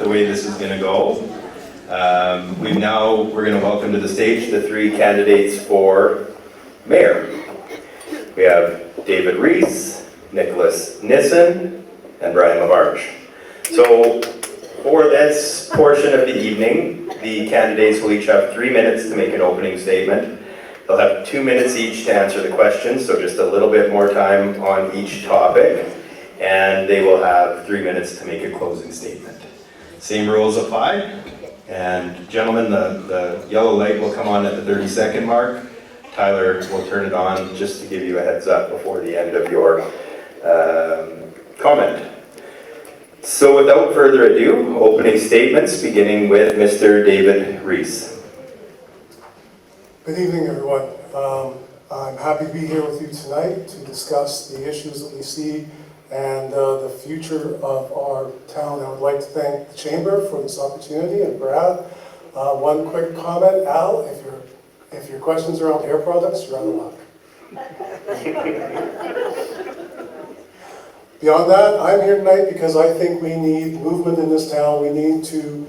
the way this is going to go. We're going to welcome to the stage the three candidates for mayor. We have David Rees, Nicholas Nissen, and Brian LaBarge. So for this portion of the evening, the candidates will each have 3 minutes to make an opening statement. They'll have 2 minutes each to answer the questions, so just a little bit more time on each topic. And they will have 3 minutes to make a closing statement. Same rules apply. And gentlemen, the yellow light will come on at the 30-second mark. Tyler will turn it on just to give you a heads up before the end of your comment. So without further ado, opening statements beginning with Mr. David Rees. Good evening, everyone. I'm happy to be here with you tonight to discuss the issues that we see and the future of our town. I would like to thank the Chamber for this opportunity, and Brad. One quick comment, Al, if your questions are around hair products, you're out of luck. Beyond that, I'm here tonight because I think we need movement in this town. We need to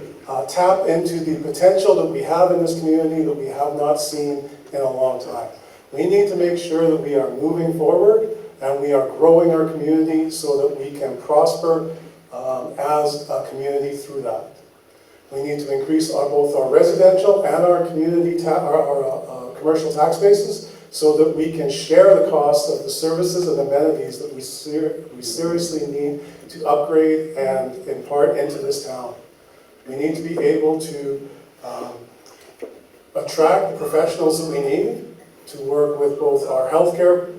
tap into the potential that we have in this community that we have not seen in a long time. We need to make sure that we are moving forward and we are growing our community so that we can prosper as a community through that. We need to increase both our residential and our community commercial tax bases so that we can share the costs of the services and amenities that we seriously need to upgrade and impart into this town. We need to be able to attract the professionals that we need to work with both our healthcare,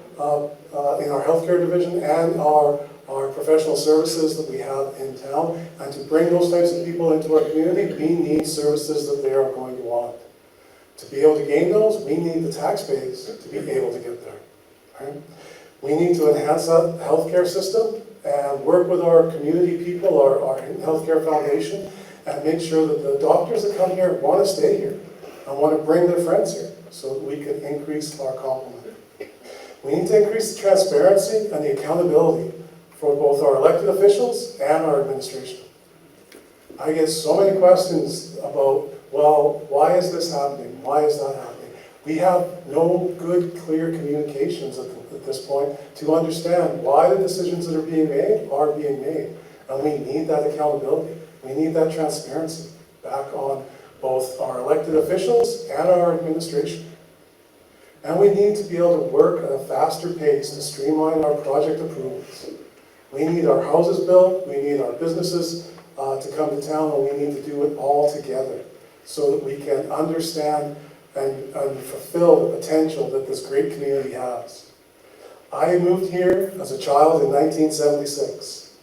in our healthcare division and our professional services that we have in town. And to bring those types of people into our community, we need services that they are going to want. To be able to gain those, we need the tax base to be able to get there. Right? We need to enhance that healthcare system and work with our community people, our healthcare foundation, and make sure that the doctors that come here want to stay here and want to bring their friends here so that we can increase our complement. We need to increase the transparency and the accountability for both our elected officials and our administration. I get so many questions about, well, why is this happening? Why is that happening? We have no good, clear communications at this point to understand why the decisions that are being made. And we need that accountability. We need that transparency back on both our elected officials and our administration. And we need to be able to work at a faster pace to streamline our project approvals. We need our houses built, we need our businesses to come to town, and we need to do it all together so that we can understand and fulfill the potential that this great community has. I moved here as a child in 1976.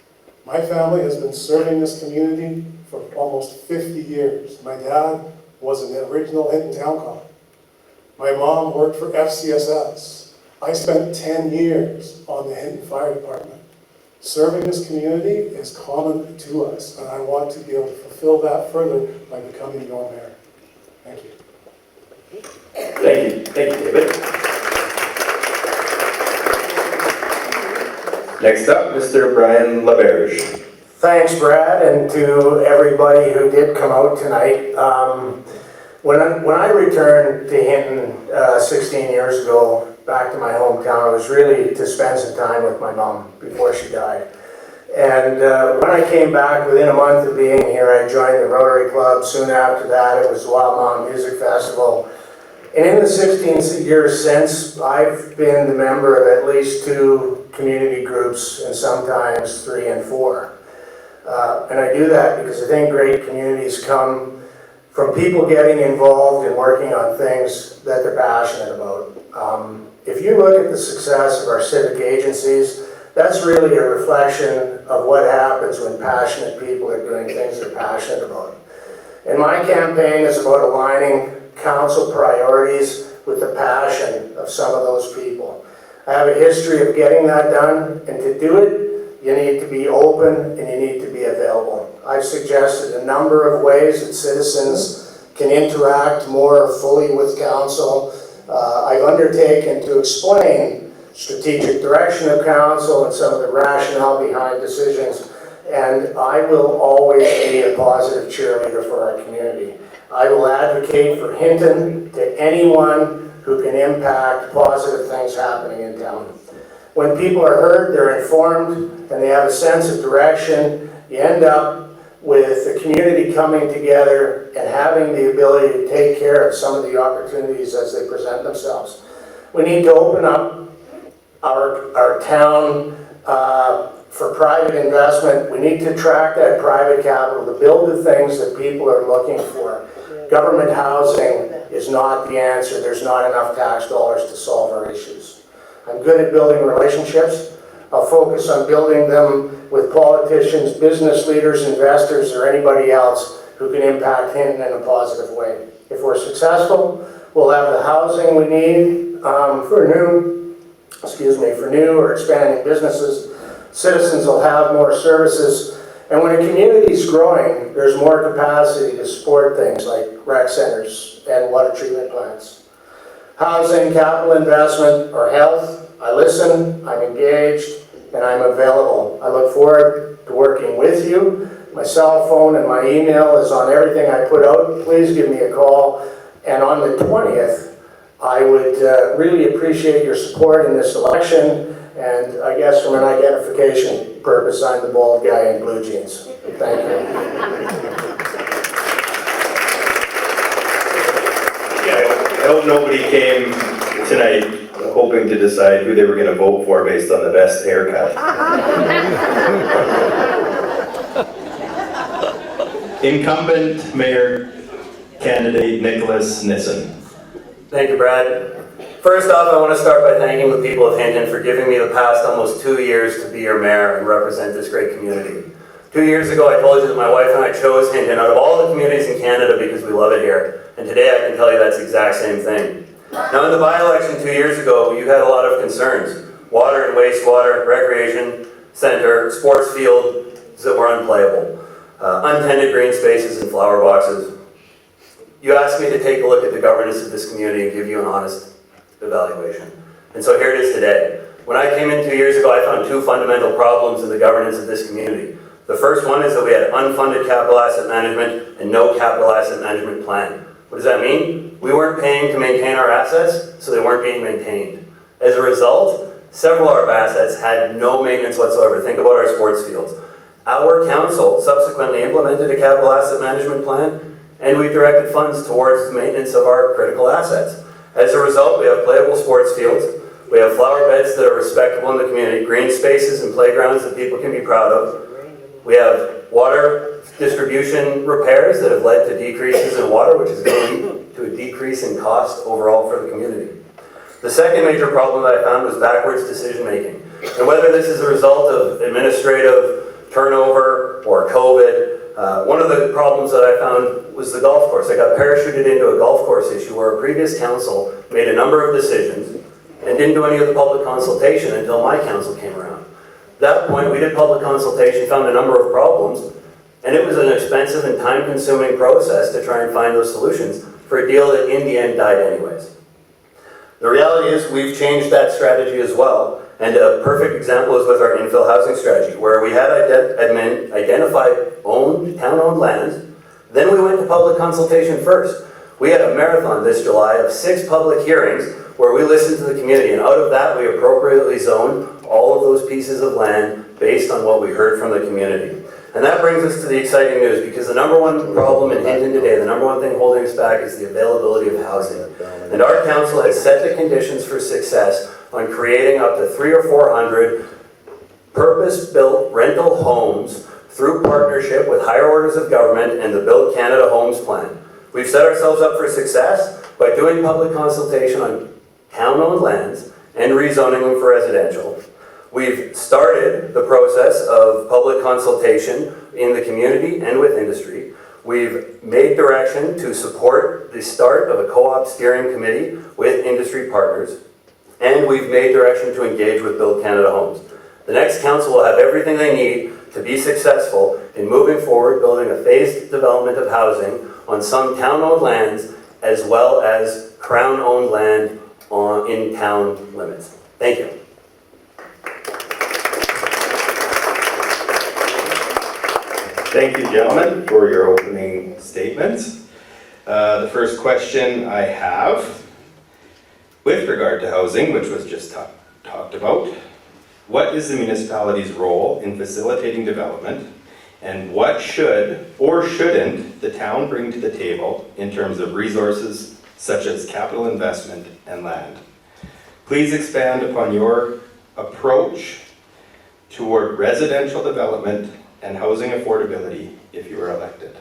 My family has been serving this community for almost 50 years. My dad was an original Hinton Town Cop. My mom worked for FCSS. I spent 10 years on the Hinton Fire Department. Serving this community is common to us, and I want to be able to fulfill that further by becoming your mayor. Thank you. Thank you, David. Next up, Mr. Brian LaBarge. Thanks, Brad, and to everybody who did come out tonight. When I returned to Hinton 16 years ago, back to my hometown, it was really to spend some time with my mom before she died. And when I came back, within a month of being here, I joined the Rotary Club. Soon after that, it was the Wild Mountain Music Festival. And in the 16 years since, I've been the member of at least 2 community groups, and sometimes 3 and 4. And I do that because I think great communities come from people getting involved and working on things that they're passionate about. If you look at the success of our civic agencies, that's really a reflection of what happens when passionate people are doing things they're passionate about. And my campaign is about aligning council priorities with the passion of some of those people. I have a history of getting that done, and to do it, you need to be open and you need to be available. I've suggested a number of ways that citizens can interact more fully with council. I've undertaken to explain strategic direction of council and some of the rationale behind decisions. and I will always be a positive cheerleader for our community. I will advocate for Hinton to anyone who can impact positive things happening in town. When people are heard, they're informed, and they have a sense of direction, you end up with the community coming together and having the ability to take care of some of the opportunities as they present themselves. We need to open up our town for private investment. We need to attract that private capital to build the things that people are looking for. Government housing is not the answer. There's not enough tax dollars to solve our issues. I'm good at building relationships. I'll focus on building them with politicians, business leaders, investors, or anybody else who can impact Hinton in a positive way. If we're successful, we'll have the housing we need for new or expanding businesses. Citizens will have more services. And when a community is growing, there's more capacity to support things like rec centers and water treatment plants. Housing, capital investment, or health, I listen, I'm engaged, and I'm available. I look forward to working with you. My cell phone and my email is on everything I put out. Please give me a call. And on the 20th, I would really appreciate your support in this election. And I guess from an identification purpose, I'm the bald guy in blue jeans. Thank you. Yeah, I hope nobody came tonight hoping to decide who they were going to vote for based on the best haircut. Incumbent Mayor candidate Nicholas Nissen. Thank you, Brad. First off, I want to start by thanking the people of Hinton for giving me the past almost 2 years to be your mayor and represent this great community. 2 years ago, I told you that my wife and I chose Hinton out of all the communities in Canada because we love it here. And today I can tell you that's the exact same thing. Now, in the by-election 2 years ago, you had a lot of concerns. Water and wastewater, recreation center, sports fields that were unplayable, untended green spaces and flower boxes. You asked me to take a look at the governance of this community and give you an honest evaluation. And so here it is today. When I came in 2 years ago, I found two fundamental problems in the governance of this community. The first one is that we had unfunded capital asset management and no capital asset management plan. What does that mean? We weren't paying to maintain our assets, so they weren't being maintained. As a result, several of our assets had no maintenance whatsoever. Think about our sports fields. Our council subsequently implemented a capital asset management plan, and we directed funds towards the maintenance of our critical assets. As a result, we have playable sports fields, we have flower beds that are respectable in the community, green spaces and playgrounds that people can be proud of. We have water distribution repairs that have led to decreases in water, which is going to lead to a decrease in cost overall for the community. The second major problem that I found was backwards decision making. And whether this is a result of administrative turnover or COVID, one of the problems that I found was the golf course. I got parachuted into a golf course issue where a previous council made a number of decisions and didn't do any of the public consultation until my council came around. At that point, we did public consultation, found a number of problems, and it was an expensive and time-consuming process to try and find those solutions for a deal that in the end died anyways. The reality is we've changed that strategy as well, and a perfect example is with our infill housing strategy, where we had identified town-owned lands, then we went to public consultation first. We had a marathon this July of 6 public hearings where we listened to the community, and out of that we appropriately zoned all of those pieces of land based on what we heard from the community. And that brings us to the exciting news, because the number one problem in Hinton today, the number one thing holding us back is the availability of housing. And our council has set the conditions for success on creating up to 300 or 400 purpose-built rental homes through partnership with higher orders of government and the Build Canada Homes Plan. We've set ourselves up for success by doing public consultation on town-owned lands and rezoning them for residential. We've started the process of public consultation in the community and with industry. We've made direction to support the start of a co-op steering committee with industry partners, and we've made direction to engage with Build Canada Homes. The next council will have everything they need to be successful in moving forward, building a phased development of housing on some town-owned lands as well as crown-owned land in town limits. Thank you. Thank you, gentlemen, for your opening statements. The first question I have, with regard to housing, which was just talked about, what is the municipality's role in facilitating development, and what should or shouldn't the town bring to the table in terms of resources such as capital investment and land? Please expand upon your approach toward residential development and housing affordability if you are elected.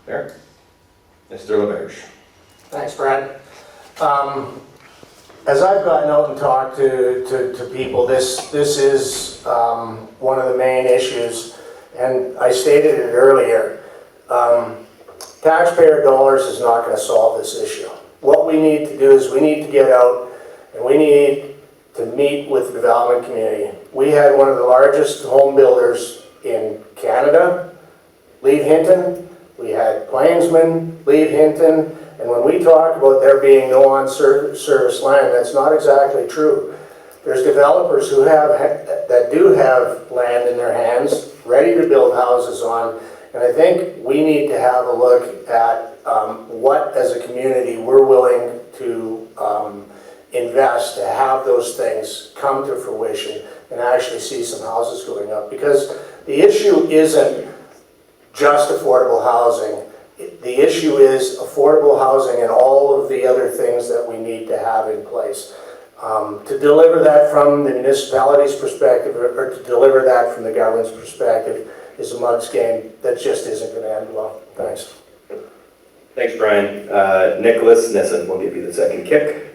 There, Mr. LaBerge. Thanks, Brad. As I've gotten out and talked to people, this is one of the main issues, and I stated it earlier. Taxpayer dollars is not going to solve this issue. What we need to do is we need to get out and we need to meet with the development community. We had one of the largest home builders in Canada leave Hinton. We had Plainsman leave Hinton. And when we talk about there being no on-service land, that's not exactly true. There's developers who that do have land in their hands, ready to build houses on. And I think we need to have a look at what, as a community, we're willing to invest to have those things come to fruition and actually see some houses going up. Because the issue isn't just affordable housing. The issue is affordable housing and all of the other things that we need to have in place. To deliver that from the municipality's perspective or to deliver that from the government's perspective is a mug's game that just isn't going to end well. Thanks. Thanks, Brian. Nicholas Nissen will give you the second kick.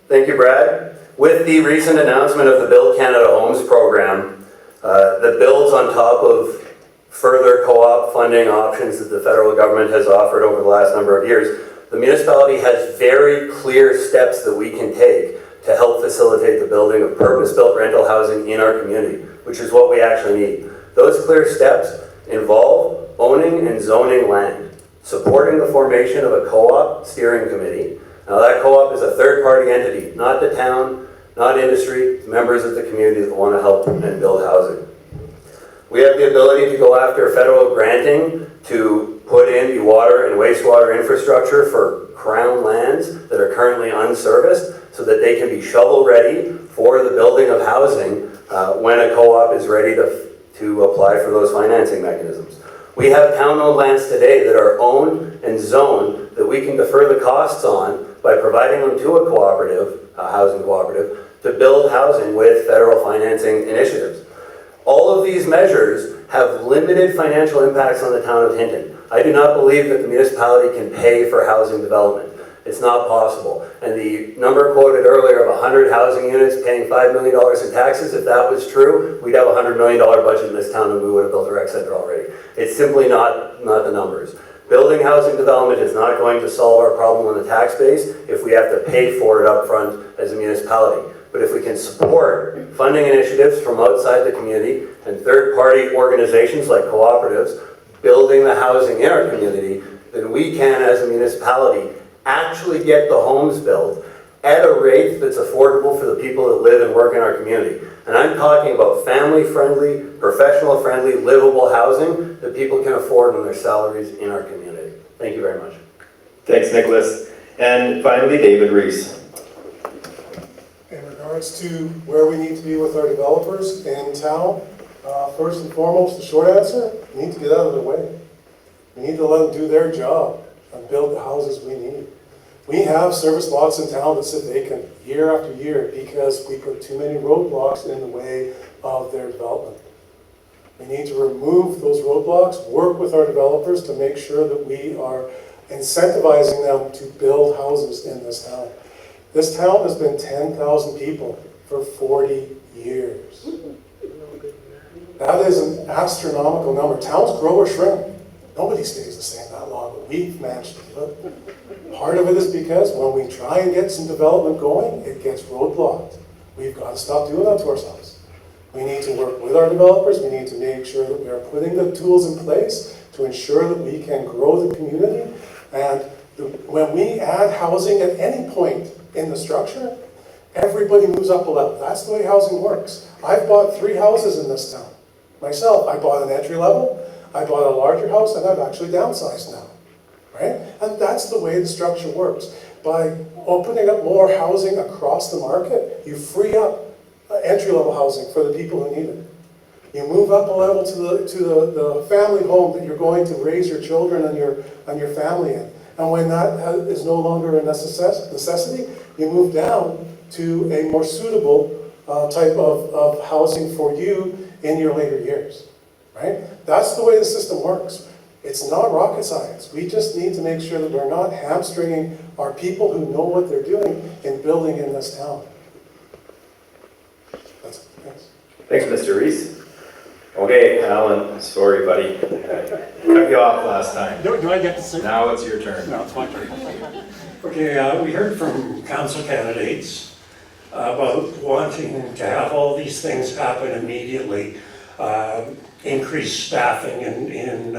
Thank you, Brad. With the recent announcement of the Build Canada Homes program, that builds on top of further co-op funding options that the federal government has offered over the last number of years, the municipality has very clear steps that we can take to help facilitate the building of purpose-built rental housing in our community, which is what we actually need. Those clear steps involve owning and zoning land, supporting the formation of a co-op steering committee. Now that co-op is a third-party entity, not the town, not industry, members of the community that want to help and build housing. We have the ability to go after federal granting to put in the water and wastewater infrastructure for crown lands that are currently unserviced so that they can be shovel-ready for the building of housing when a co-op is ready to apply for those financing mechanisms. We have town-owned lands today that are owned and zoned that we can defer the costs on by providing them to a cooperative, a housing cooperative, to build housing with federal financing initiatives. All of these measures have limited financial impacts on the town of Hinton. I do not believe that the municipality can pay for housing development. It's not possible. And the number quoted earlier of 100 housing units paying $5 million in taxes, if that was true, we'd have a $100 million budget in this town and we would have built a rec center already. It's simply not the numbers. Building housing development is not going to solve our problem on the tax base if we have to pay for it up front as a municipality. But if we can support funding initiatives from outside the community and third-party organizations like cooperatives building the housing in our community, then we can, as a municipality, actually get the homes built at a rate that's affordable for the people that live and work in our community. And I'm talking about family-friendly, professional-friendly, livable housing that people can afford on their salaries in our community. Thank you very much. Thanks, Nicholas. And finally, David Rees. In regards to where we need to be with our developers in town, first and foremost, the short answer, we need to get out of their way. We need to let them do their job and build the houses we need. We have service lots in town that sit vacant year after year because we put too many roadblocks in the way of their development. We need to remove those roadblocks, work with our developers to make sure that we are incentivizing them to build houses in this town. This town has been 10,000 people for 40 years. That is an astronomical number. Towns grow or shrink. Nobody stays the same that long, but we've managed to do it. Part of it is because when we try and get some development going, it gets roadblocked. We've got to stop doing that to ourselves. We need to work with our developers. We need to make sure that we are putting the tools in place to ensure that we can grow the community. And when we add housing at any point in the structure, everybody moves up a level. That's the way housing works. I've bought 3 houses in this town. Myself, I bought an entry level, I bought a larger house, and I've actually downsized now, right? And that's the way the structure works. By opening up more housing across the market, you free up entry-level housing for the people who need it. You move up a level to the family home that you're going to raise your children and your family in. And when that is no longer a necessity, you move down to a more suitable type of housing for you in your later years, right? That's the way the system works. It's not rocket science. We just need to make sure that we're not hamstringing our people who know what they're doing in building in this town. That's it. Thanks. Thanks, Mr. Reese. Okay, Alan, sorry, buddy. Cut you off last time. Do I get to say? Now it's your turn. No, it's my turn. Okay, we heard from council candidates about wanting to have all these things happen immediately. Increased staffing in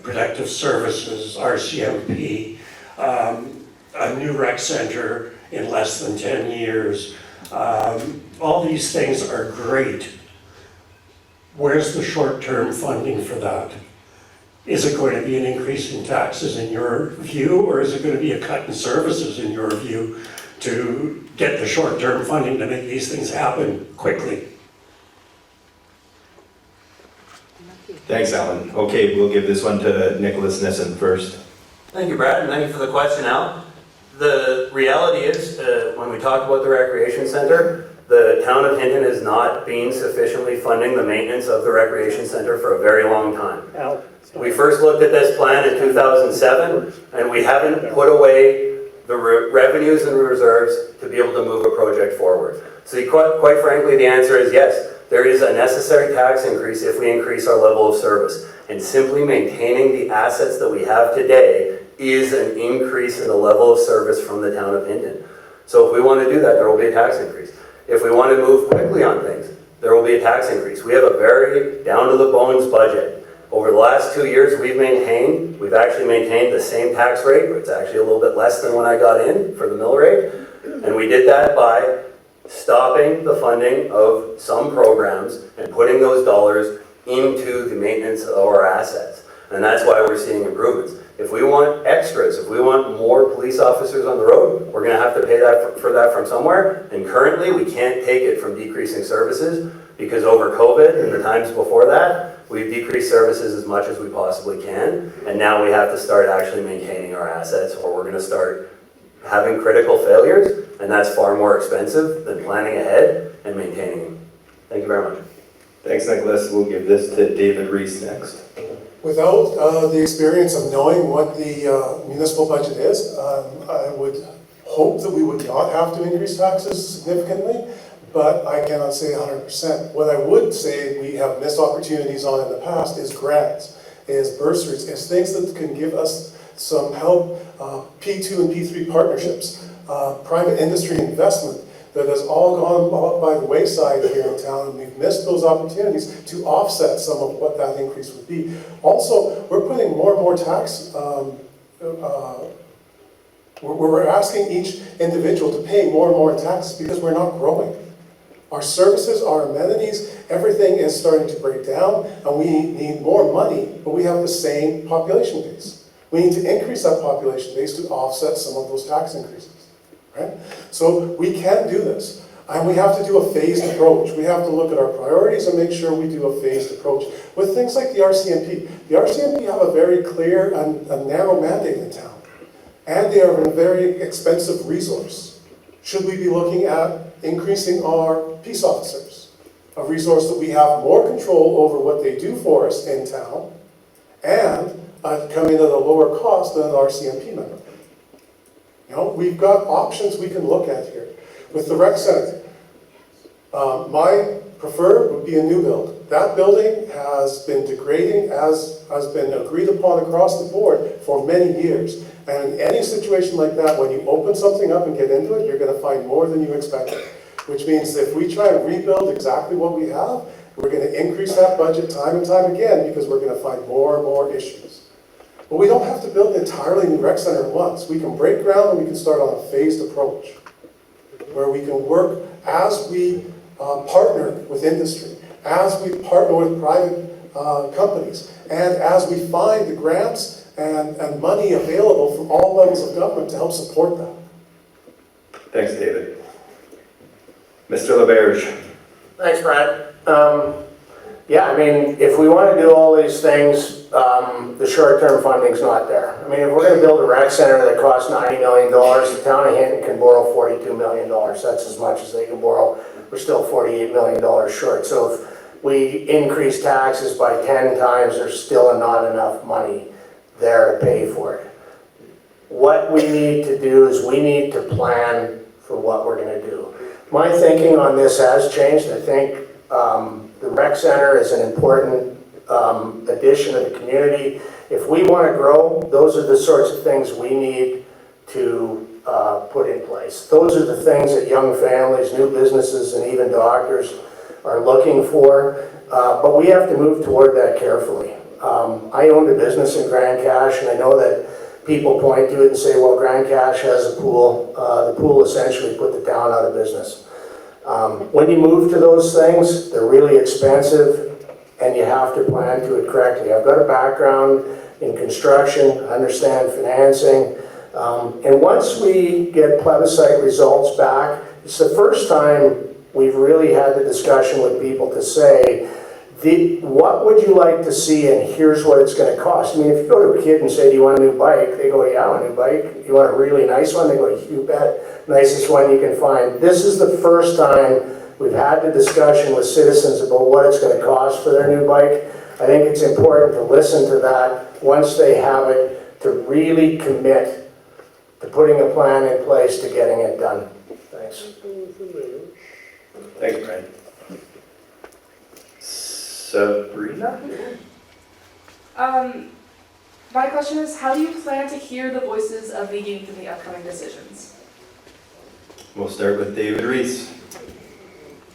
protective services, RCMP, a new rec center in less than 10 years. All these things are great. Where's the short-term funding for that? Is it going to be an increase in taxes in your view, or is it going to be a cut in services in your view to get the short-term funding to make these things happen quickly? Thanks, Alan. Okay, we'll give this one to Nicholas Nissen first. Thank you, Brad, and thank you for the question, Al. The reality is, when we talk about the recreation center, the town of Hinton has not been sufficiently funding the maintenance of the recreation center for a very long time. We first looked at this plan in 2007, and we haven't put away the revenues and reserves to be able to move a project forward. So quite frankly, the answer is yes. There is a necessary tax increase if we increase our level of service. And simply maintaining the assets that we have today is an increase in the level of service from the town of Hinton. So if we want to do that, there will be a tax increase. If we want to move quickly on things, there will be a tax increase. We have a very down-to-the-bones budget. Over the last 2 years, we've actually maintained the same tax rate. It's actually a little bit less than when I got in for the mill rate. And we did that by stopping the funding of some programs and putting those dollars into the maintenance of our assets. And that's why we're seeing improvements. If we want extras, if we want more police officers on the road, we're going to have to pay for that from somewhere. And currently, we can't take it from decreasing services because over COVID and the times before that, we've decreased services as much as we possibly can. And now we have to start actually maintaining our assets, or we're going to start having critical failures, and that's far more expensive than planning ahead and maintaining them. Thank you very much. Thanks, Nicholas. We'll give this to David Reese next. Without the experience of knowing what the municipal budget is, I would hope that we would not have to increase taxes significantly, but I cannot say 100%. What I would say we have missed opportunities on in the past is grants, is bursaries, is things that can give us some help, P2 and P3 partnerships, private industry investment that has all gone by the wayside here in town, and we've missed those opportunities to offset some of what that increase would be. Also, we're putting more and more tax, we're asking each individual to pay more and more in taxes because we're not growing. Our services, our amenities, everything is starting to break down, and we need more money, but we have the same population base. We need to increase that population base to offset some of those tax increases. Right? So we can do this, and we have to do a phased approach. We have to look at our priorities and make sure we do a phased approach with things like the RCMP. The RCMP have a very clear and a narrow mandate in town, and they are a very expensive resource. Should we be looking at increasing our peace officers, a resource that we have more control over what they do for us in town, and coming at a lower cost than an RCMP member? You know, we've got options we can look at here. With the rec center, my preferred would be a new build. That building has been degrading, as has been agreed upon across the board for many years. And in any situation like that, when you open something up and get into it, you're going to find more than you expected. Which means if we try and rebuild exactly what we have, we're going to increase that budget time and time again because we're going to find more and more issues. But we don't have to build an entirely new rec center at once. We can break ground and we can start on a phased approach where we can work as we partner with industry as we partner with private companies, and as we find the grants and money available from all levels of government to help support that. Thanks, David. Mr. LaBerge. Thanks, Brad. Yeah, I mean, if we want to do all these things, the short-term funding's not there. I mean, if we're going to build a rec center that costs $90 million, the town of Hinton can borrow $42 million. That's as much as they can borrow. We're still $48 million short. So if we increase taxes by 10 times, there's still not enough money there to pay for it. What we need to do is we need to plan for what we're going to do. My thinking on this has changed. I think the rec center is an important addition to the community. If we want to grow, those are the sorts of things we need to put in place. Those are the things that young families, new businesses, and even doctors are looking for. But we have to move toward that carefully. I owned a business in Grand Cache, and I know that people point to it and say, well, Grand Cache has a pool. The pool essentially put the town out of business. When you move to those things, they're really expensive, and you have to plan to it correctly. I've got a background in construction, understand financing, and once we get plebiscite results back, it's the first time we've really had the discussion with people to say, what would you like to see, and here's what it's going to cost. I mean, if you go to a kid and say, do you want a new bike? They go, yeah, I want a new bike. You want a really nice one? They go, you bet, nicest one you can find. This is the first time we've had the discussion with citizens about what it's going to cost for their new bike. I think it's important to listen to that once they have it, to really commit to putting a plan in place to getting it done. Thanks. Thanks, Brian. Sabrina? My question is, how do you plan to hear the voices of the youth in the upcoming decisions? We'll start with David Reese.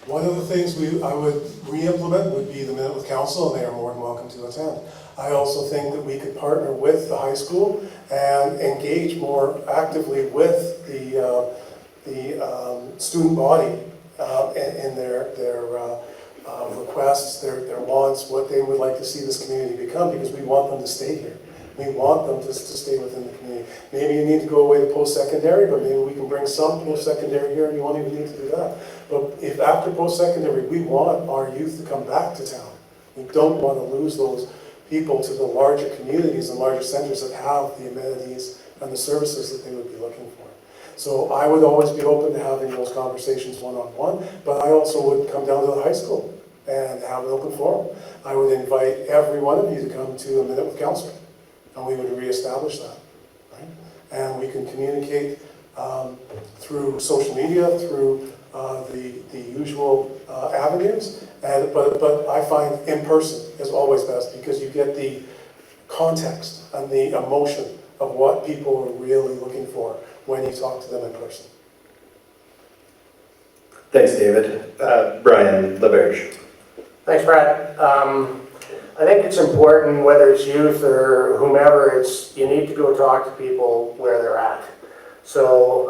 One of the things I would re-implement would be the Minute with Council, and they are more than welcome to attend. I also think that we could partner with the high school and engage more actively with the student body in their requests, their wants, what they would like to see this community become, because we want them to stay here. We want them to stay within the community. Maybe you need to go away to post-secondary, but maybe we can bring some post-secondary here, and you won't even need to do that. But if after post-secondary, we want our youth to come back to town. We don't want to lose those people to the larger communities and larger centers that have the amenities and the services that they would be looking for. So I would always be open to having those conversations one-on-one, but I also would come down to the high school and have an open forum. I would invite every one of you to come to a Minute with Council, and we would reestablish that, right? And we can communicate through social media, through the usual avenues, but I find in person is always best, because you get the context and the emotion of what people are really looking for when you talk to them in person. Thanks, David. Brian LaBerge. Thanks, Brad. I think it's important, whether it's youth or whomever, you need to go talk to people where they're at. So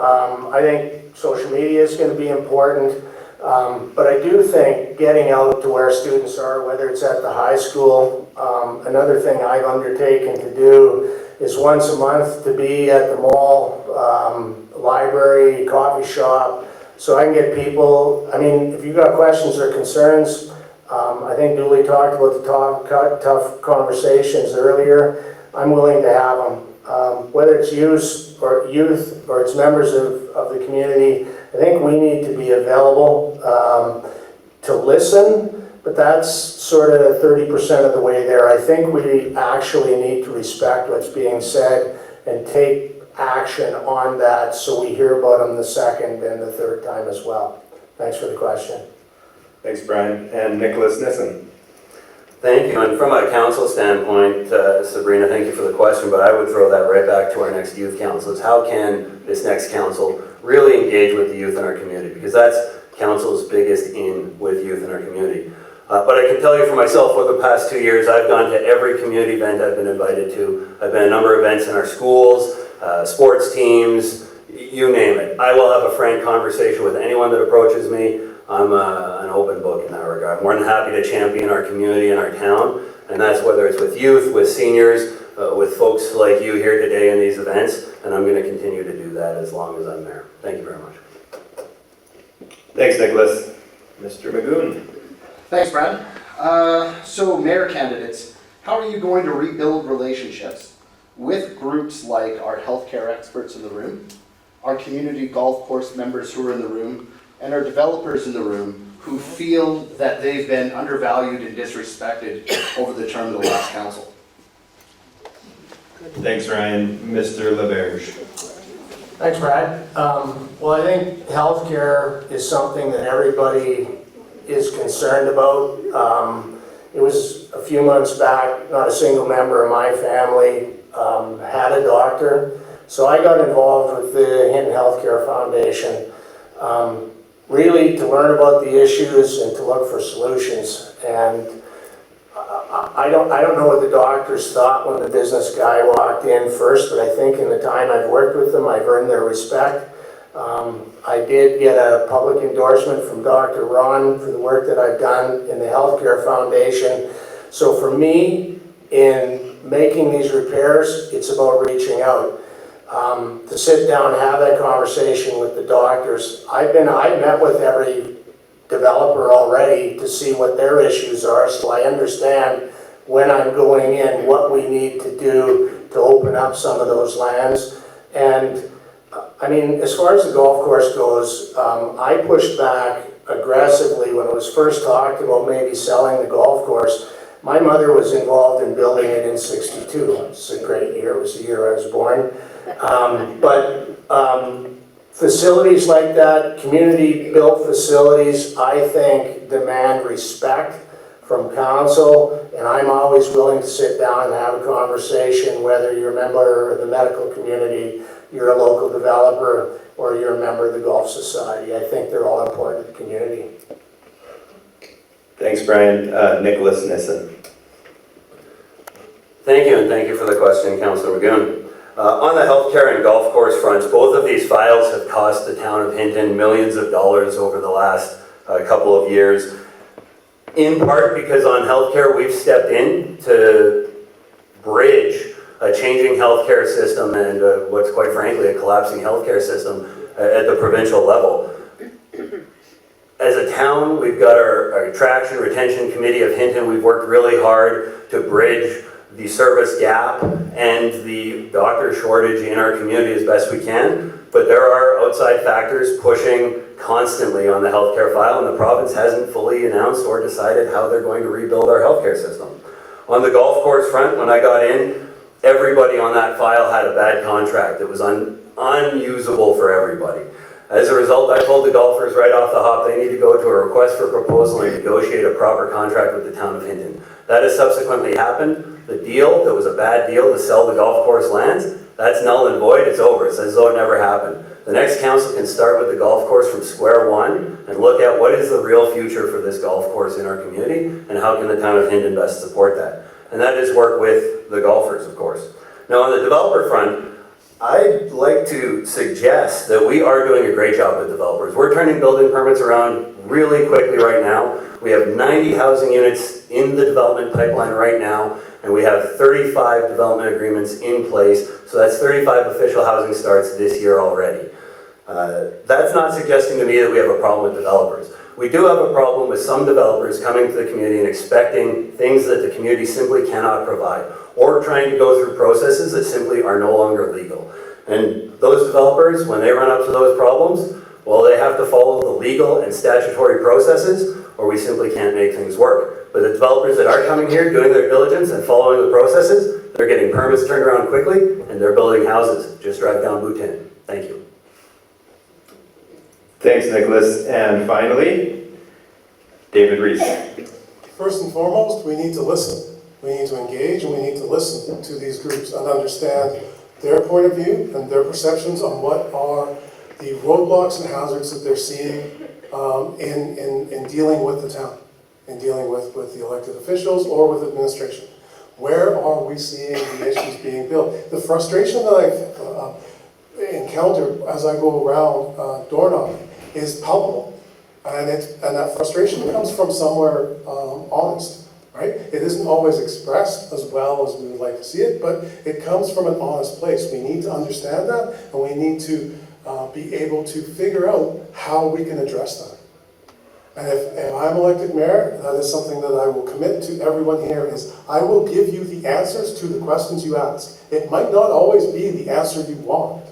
I think social media is going to be important, but I do think getting out to where students are, whether it's at the high school, another thing I've undertaken to do is once a month to be at the mall, library, coffee shop, so I can get people. I mean, if you've got questions or concerns, I think Dooley talked about the tough conversations earlier. I'm willing to have them. Whether it's youth or it's members of the community, I think we need to be available to listen, but that's sort of 30% of the way there. I think we actually need to respect what's being said and take action on that, so we hear about them the second and the third time as well. Thanks for the question. Thanks, Brian. And Nicholas Nissen. Thank you, and from a council standpoint, Sabrina, thank you for the question, but I would throw that right back to our next youth council. It's how can this next council really engage with the youth in our community, because that's council's biggest in with youth in our community. But I can tell you for myself, over the past 2 years, I've gone to every community event I've been invited to. I've been at a number of events in our schools, sports teams, you name it. I will have a frank conversation with anyone that approaches me. I'm an open book in that regard. I'm more than happy to champion our community and our town, and that's whether it's with youth, with seniors, with folks like you here today in these events, and I'm going to continue to do that as long as I'm mayor. Thank you very much. Thanks, Nicholas. Mr. Magoon. Thanks, Brad. So mayor candidates, how are you going to rebuild relationships with groups like our healthcare experts in the room, our community golf course members who are in the room, and our developers in the room who feel that they've been undervalued and disrespected over the term of the last council? Thanks, Ryan. Mr. LaBerge. Thanks, Brad. Well, I think healthcare is something that everybody is concerned about. It was a few months back, not a single member of my family had a doctor. So I got involved with the Hinton Healthcare Foundation, really to learn about the issues and to look for solutions. And I don't know what the doctors thought when the business guy walked in first, but I think in the time I've worked with them, I've earned their respect. I did get a public endorsement from Dr. Ron for the work that I've done in the Healthcare Foundation. So for me, in making these repairs, it's about reaching out. To sit down and have that conversation with the doctors. I've met with every developer already to see what their issues are, so I understand when I'm going in what we need to do to open up some of those lands. And I mean, as far as the golf course goes, I pushed back aggressively when it was first talked about maybe selling the golf course. My mother was involved in building it in '62. It's a great year. It was the year I was born. Facilities like that, community-built facilities, I think demand respect from council, and I'm always willing to sit down and have a conversation, whether you're a member of the medical community, you're a local developer, or you're a member of the Golf Society. I think they're all important to the community. Thanks, Brian. Nicholas Nissen. Thank you, and thank you for the question, Councillor Magoon. On the healthcare and golf course fronts, both of these files have cost the town of Hinton millions of dollars over the last couple of years. In part because on healthcare we've stepped in to bridge a changing healthcare system and what's quite frankly a collapsing healthcare system at the provincial level. As a town, we've got our attraction retention committee of Hinton. We've worked really hard to bridge the service gap and the doctor shortage in our community as best we can, but there are outside factors pushing constantly on the healthcare file, and the province hasn't fully announced or decided how they're going to rebuild our healthcare system. On the golf course front, when I got in, everybody on that file had a bad contract that was unusable for everybody. As a result, I told the golfers right off the hop they need to go to a request for proposal and negotiate a proper contract with the town of Hinton. That has subsequently happened. The deal that was a bad deal to sell the golf course lands, that's null and void, it's over. It's as though it never happened. The next council can start with the golf course from square one and look at what is the real future for this golf course in our community and how can the town of Hinton best support that. And that is work with the golfers, of course. Now on the developer front, I'd like to suggest that we are doing a great job with developers. We're turning building permits around really quickly right now. We have 90 housing units in the development pipeline right now, and we have 35 development agreements in place, so that's 35 official housing starts this year already. That's not suggesting to me that we have a problem with developers. We do have a problem with some developers coming to the community and expecting things that the community simply cannot provide, or trying to go through processes that simply are no longer legal. And those developers, when they run up to those problems, well, they have to follow the legal and statutory processes, or we simply can't make things work. But the developers that are coming here, doing their diligence and following the processes, they're getting permits turned around quickly, and they're building houses. Just drive down Bhutan. Thank you. Thanks, Nicholas. And finally, David Reese. First and foremost, we need to listen. We need to engage and we need to listen to these groups and understand their point of view and their perceptions on what are the roadblocks and hazards that they're seeing in dealing with the town, in dealing with the elected officials or with administration. Where are we seeing the issues being built? The frustration that I've encountered as I go around door knocking is palpable. And that frustration comes from somewhere honest, right? It isn't always expressed as well as we would like to see it, but it comes from an honest place. We need to understand that, and we need to be able to figure out how we can address that. And if I'm elected mayor, that is something that I will commit to everyone here, is I will give you the answers to the questions you ask. It might not always be the answer you want,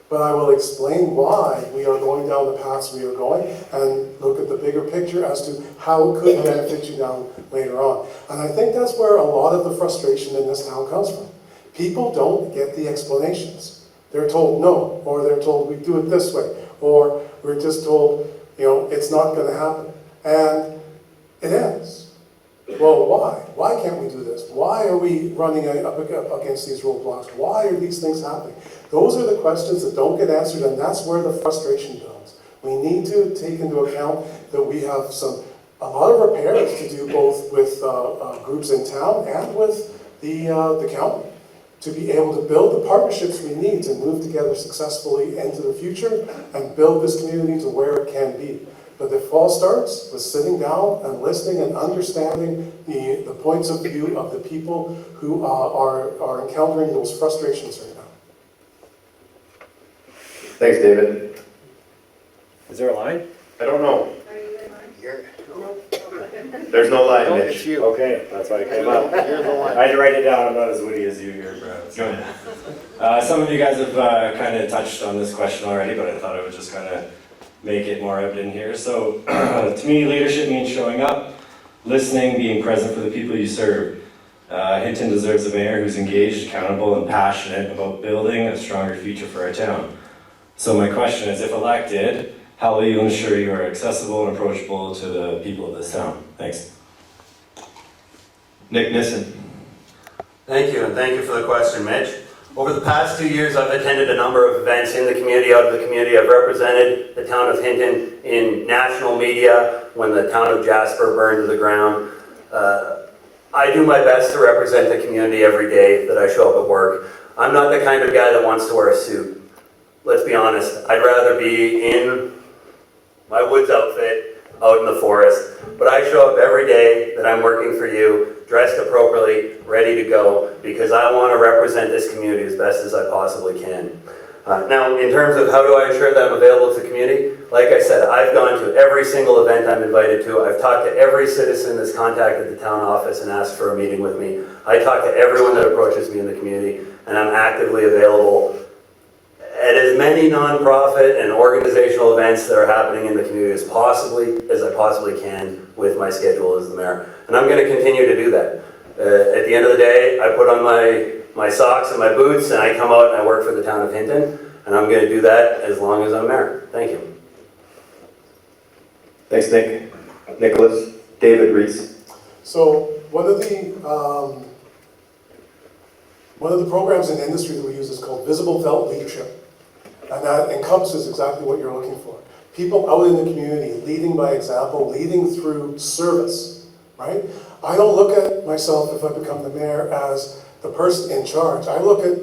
but I will explain why we are going down the paths we are going and look at the bigger picture as to how it could benefit you down later on. And I think that's where a lot of the frustration in this town comes from. People don't get the explanations. They're told no, or they're told we do it this way, or we're just told, you know, it's not going to happen. And it ends. Well, why? Why can't we do this? Why are we running up against these roadblocks? Why are these things happening? Those are the questions that don't get answered, and that's where the frustration comes. We need to take into account that we have a lot of repairs to do, both with groups in town and with the county, to be able to build the partnerships we need to move together successfully into the future and build this community to where it can be. But it all starts with sitting down and listening and understanding the points of view of the people who are encountering those frustrations right now. Thanks, David. Is there a line? I don't know. There's no line, No, Mitch. it's you. Okay, that's why I came up. You're the one. I had to write it down. I'm not as witty as you here, Brad. So. Some of you guys have kind of touched on this question already, but I thought I would just kind of make it more evident here. So, to me, leadership means showing up, listening, being present for the people you serve. Hinton deserves a mayor who's engaged, accountable, and passionate about building a stronger future for our town. So my question is, if elected, how will you ensure you are accessible and approachable to the people of this town? Thanks. Nick Nissen. Thank you, and thank you for the question, Mitch. Over the past 2 years, I've attended a number of events in the community, out of the community. I've represented the town of Hinton in national media when the town of Jasper burned to the ground. I do my best to represent the community every day that I show up at work. I'm not the kind of guy that wants to wear a suit. Let's be honest, I'd rather be in my woods outfit out in the forest. But I show up every day that I'm working for you, dressed appropriately, ready to go, because I want to represent this community as best as I possibly can. Now, in terms of how do I ensure that I'm available to the community, like I said, I've gone to every single event I'm invited to. I've talked to every citizen that's contacted the town office and asked for a meeting with me. I talk to everyone that approaches me in the community, and I'm actively available at as many nonprofit and organizational events that are happening in the community as I possibly can with my schedule as the mayor. And I'm going to continue to do that. At the end of the day, I put on my socks and my boots and I come out and I work for the town of Hinton, and I'm going to do that as long as I'm mayor. Thank you. Thanks, Nick. Nicholas. David Reese. So one of the programs in the industry that we use is called Visible Felt Leadership. And that encompasses exactly what you're looking for. People out in the community, leading by example, leading through service, right? I don't look at myself, if I become the mayor, as the person in charge. I look at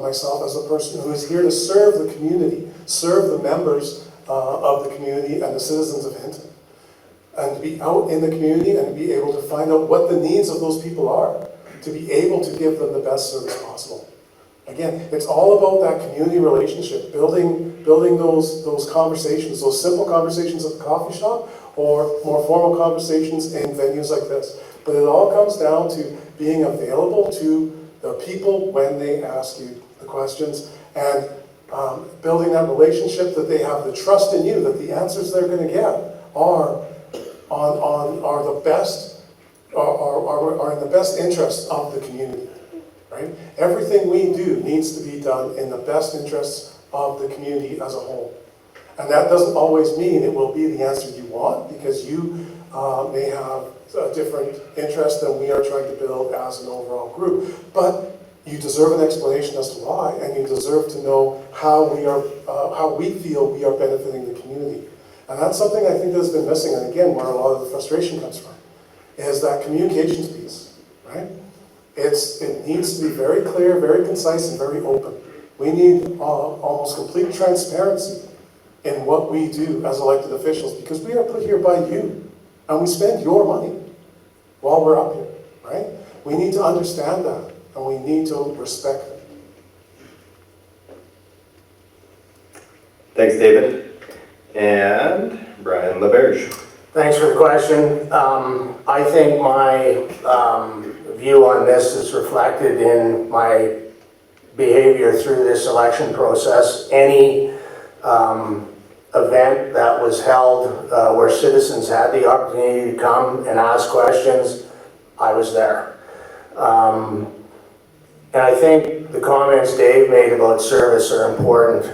myself as the person who is here to serve the community, serve the members of the community and the citizens of Hinton. And to be out in the community and to be able to find out what the needs of those people are, to be able to give them the best service possible. Again, it's all about that community relationship, building those conversations, those simple conversations at the coffee shop, or more formal conversations in venues like this. But it all comes down to being available to the people when they ask you the questions, and building that relationship that they have the trust in you, that the answers they're going to get are the best, are in the best interest of the community. Right? Everything we do needs to be done in the best interests of the community as a whole. And that doesn't always mean it will be the answer you want, because you may have a different interest than we are trying to build as an overall group. But you deserve an explanation as to why, and you deserve to know how we feel we are benefiting the community. And that's something I think that's been missing, and again, where a lot of the frustration comes from, is that communications piece, right? It needs to be very clear, very concise, and very open. We need almost complete transparency in what we do as elected officials, because we are put here by you, and we spend your money while we're up here, right? We need to understand that, and we need to respect it. Thanks, David. And Brian LaBerge. Thanks for the question. I think my view on this is reflected in my behavior through this election process. Any event that was held where citizens had the opportunity to come and ask questions, I was there. And I think the comments Dave made about service are important.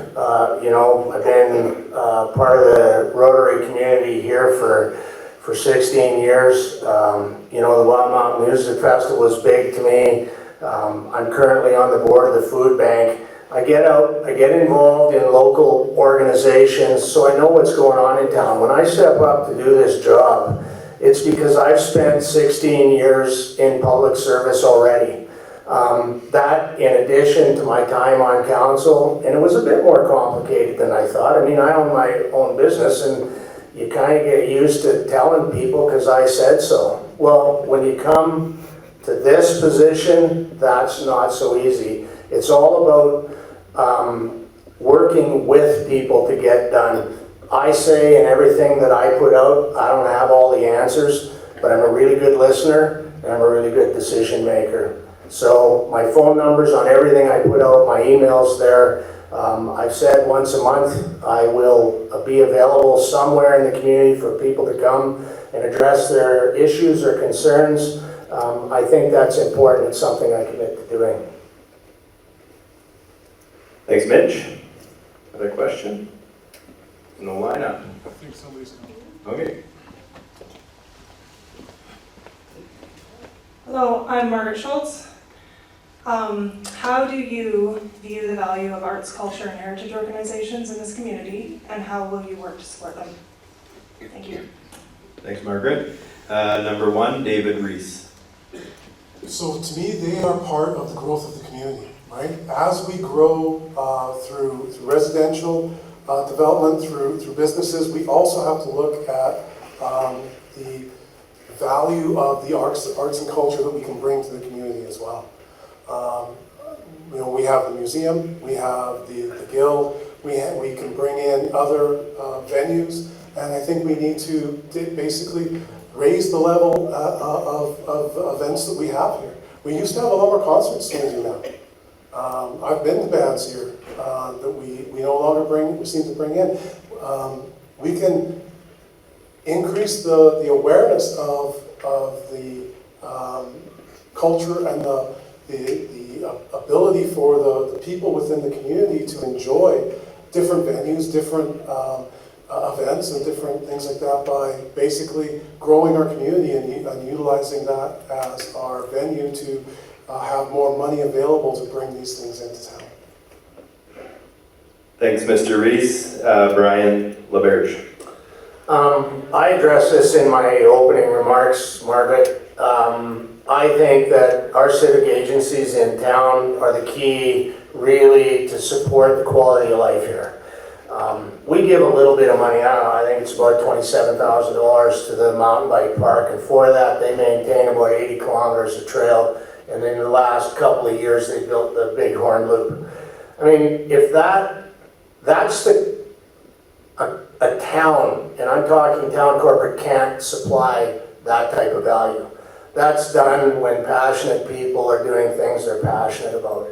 You know, I've been part of the Rotary community here for 16 years. You know, the Wild Mountain Music Festival is big to me. I'm currently on the board of the food bank. I get out, I get involved in local organizations, so I know what's going on in town. When I step up to do this job, it's because I've spent 16 years in public service already. That in addition to my time on council, and it was a bit more complicated than I thought. I mean, I own my own business, and you kind of get used to telling people because I said so. Well, when you come to this position, that's not so easy. It's all about working with people to get done. I say in everything that I put out, I don't have all the answers, but I'm a really good listener, and I'm a really good decision maker. So my phone number's on everything I put out, my email's there. I've said once a month I will be available somewhere in the community for people to come and address their issues or concerns. I think that's important. It's something I commit to doing. Thanks, Mitch. Other question? No lineup. I think somebody's coming. Okay. Hello, I'm Margaret Schultz. How do you view the value of arts, culture, and heritage organizations in this community, and how will you work to support them? Thank you. Thanks, Margaret. Number one, David Reese. So to me, they are part of the growth of the community, right? As we grow through residential development, through businesses, we also have to look at the value of the arts and culture that we can bring to the community as well. You know, we have the museum, we have the guild, we can bring in other venues, and I think we need to basically raise the level of events that we have here. We used to have a lot more concerts than we do now. I've been to bands here that we no longer seem to bring in. We can increase the awareness of the culture and the ability for the people within the community to enjoy different venues, different events and different things like that by basically growing our community and utilizing that as our venue to have more money available to bring these things into town. Thanks, Mr. Reese. Brian LaBerge. I addressed this in my opening remarks, Margaret. I think that our civic agencies in town are the key really to support the quality of life here. We give a little bit of money, I don't know, I think it's about $27,000 to the mountain bike park, and for that they maintain about 80 kilometers of trail, and in the last couple of years they built the Big Horn Loop. I mean, if that's a town, and I'm talking town corporate, can't supply that type of value. That's done when passionate people are doing things they're passionate about.